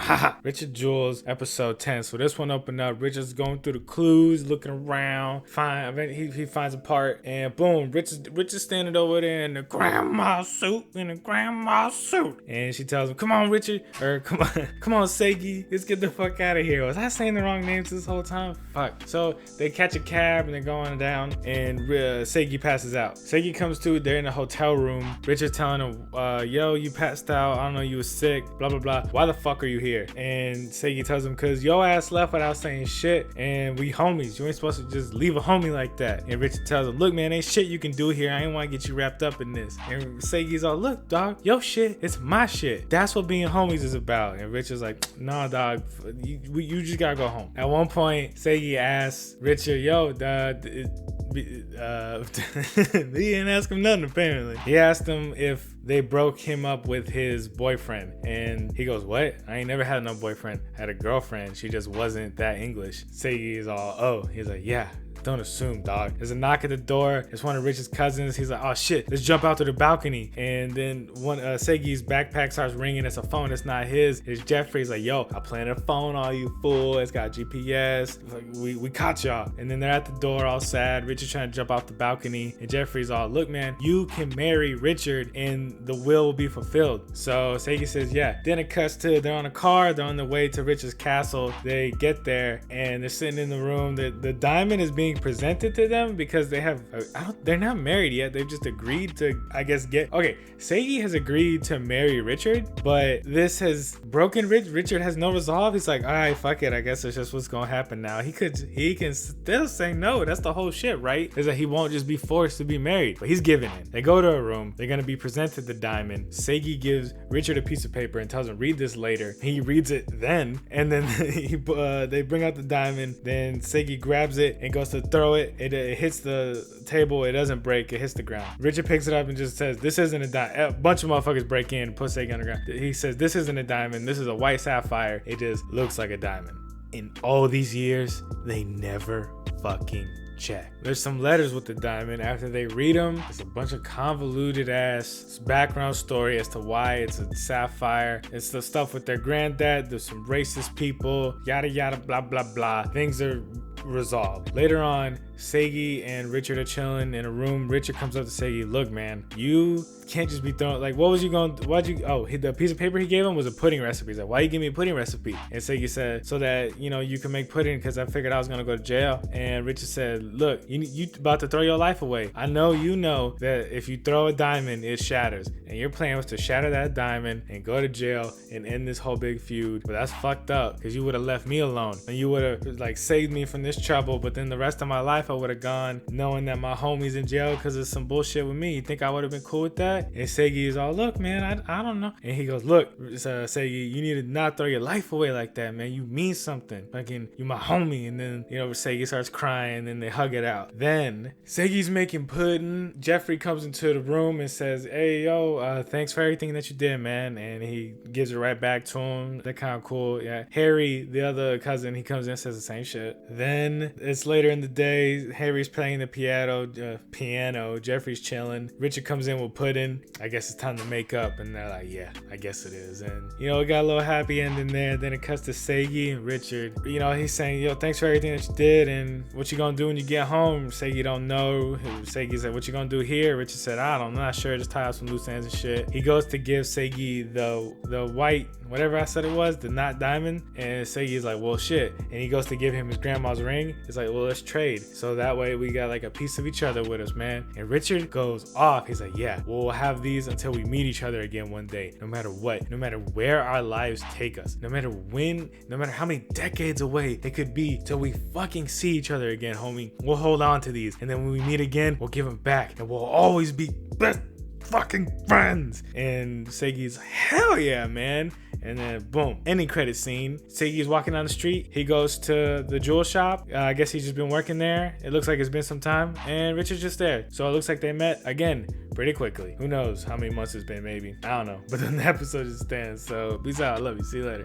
haha. Richard Jules, episode 10. So this one opened up. Richard's going through the clues, looking around. He finds a part, and boom, Richard's standing over there in the grandma suit, and she tells him, "Come on, Richard," or come on, Seigi, let's get the fuck out of here. Was I saying the wrong names this whole time? Fuck. So they catch a cab and they're going down, and Seigi passes out. Seigi comes to. They're in a hotel room. Richard's telling him, "Yo, you passed out. I don't know, you was sick. Blah blah blah. Why the fuck are you here?" And Seigi tells him, "Cause your ass left without saying shit, and we homies. You ain't supposed to just leave a homie like that." And Richard tells him, "Look, man, ain't shit you can do here. I ain't want to get you wrapped up in this." And Seigi's all, "Look, dog, your shit, it's my shit. That's what being homies is about." And Richard's like, "Nah, dog, you just gotta go home." At one point, Seigi asks Richard, "Yo, he didn't ask him nothing apparently." He asked him if they broke him up with his boyfriend, and he goes, "What? I ain't never had no boyfriend. I had a girlfriend. She just wasn't that English." Seigi is all, "Oh." He's like, "Yeah. Don't assume, dog." There's a knock at the door. It's one of Richard's cousins. He's like, "Oh shit, let's jump out to the balcony." And then Seigi's backpack starts ringing. It's a phone. It's not his. It's Jeffrey's like, "Yo, I planted a phone on you, fool. It's got GPS. Like, we caught y'all." And then they're at the door all sad. Richard's trying to jump off the balcony. And Jeffrey's all, "Look, man, you can marry Richard and the will will be fulfilled." So Seigi says, "Yeah." Then it cuts to, they're on a car. They're on the way to Richard's castle. They get there and they're sitting in the room. The diamond is being presented to them because they're not married yet. They've just agreed to, I guess, Seigi has agreed to marry Richard, but this has broken Richard has no resolve. He's like, "All right, fuck it. I guess it's just what's gonna happen now." He can still say no. That's the whole shit, right? Is that he won't just be forced to be married, but he's giving in. They go to a room. They're gonna be presented the diamond. Seigi gives Richard a piece of paper and tells him, "Read this later." He reads it then, and then they bring out the diamond. Then Seigi grabs it and goes to throw it. It hits the table. It doesn't break. It hits the ground. Richard picks it up and just says, "This isn't a diamond." A bunch of motherfuckers break in and put Seigi on the ground. He says, "This isn't a diamond. This is a white sapphire. It just looks like a diamond." In all these years, they never fucking check. There's some letters with the diamond. After they read them, it's a bunch of convoluted ass background story as to why it's a sapphire. It's the stuff with their granddad. There's some racist people, yada yada, blah blah blah. Things are resolved. Later on, Seigi and Richard are chilling in a room. Richard comes up to Seigi, "Look, man, you can't just be throwing, like, the piece of paper he gave him was a pudding recipe." He's like, "Why you give me a pudding recipe?" And Seigi said, "So that, you can make pudding, because I figured I was gonna go to jail." And Richard said, "Look, you about to throw your life away. I know you know that if you throw a diamond, it shatters. And your plan was to shatter that diamond and go to jail and end this whole big feud. But that's fucked up, because you would have left me alone. And you would have, saved me from this trouble. But then the rest of my life, I would have gone knowing that my homie's in jail because of some bullshit with me. You think I would have been cool with that?" And Seigi is all, "Look, man, I don't know." And he goes, "Look, Seigi, you need to not throw your life away like that, man. You mean something. Fucking, you my homie." And then, Seigi starts crying, and then they hug it out. Then Seigi's making pudding. Jeffrey comes into the room and says, "Hey, yo, thanks for everything that you did, man." And he gives it right back to him. They're kind of cool. Yeah. Harry, the other cousin, he comes in and says the same shit. Then it's later in the day. Harry's playing the piano. Jeffrey's chilling. Richard comes in with pudding. I guess it's time to make up. And they're like, "Yeah, I guess it is." And, it got a little happy ending there. Then it cuts to Seigi and Richard. He's saying, "Yo, thanks for everything that you did. And what you gonna do when you get home?" Seigi don't know. Seigi said, "What you gonna do here?" Richard said, I'm not sure. Just tie up some loose ends and shit." He goes to give Seigi the white, whatever I said it was, the not diamond. And Seigi's like, "Well, shit." And he goes to give him his grandma's ring. It's like, "Well, let's trade. So that way we got a piece of each other with us, man." And Richard goes off. He's like, "Yeah, we'll have these until we meet each other again one day. No matter what, no matter where our lives take us, no matter when, no matter how many decades away it could be till we fucking see each other again, homie. We'll hold on to these. And then when we meet again, we'll give them back. And we'll always be best fucking friends." And Seigi's, "Hell yeah, man." And then boom, ending credit scene. Seigi's walking down the street. He goes to the jewel shop. I guess he's just been working there. It looks like it's been some time. And Richard's just there. So it looks like they met again pretty quickly. Who knows how many months it's been, maybe. I don't know. But then the episode just stands. So peace out. I love you. See you later.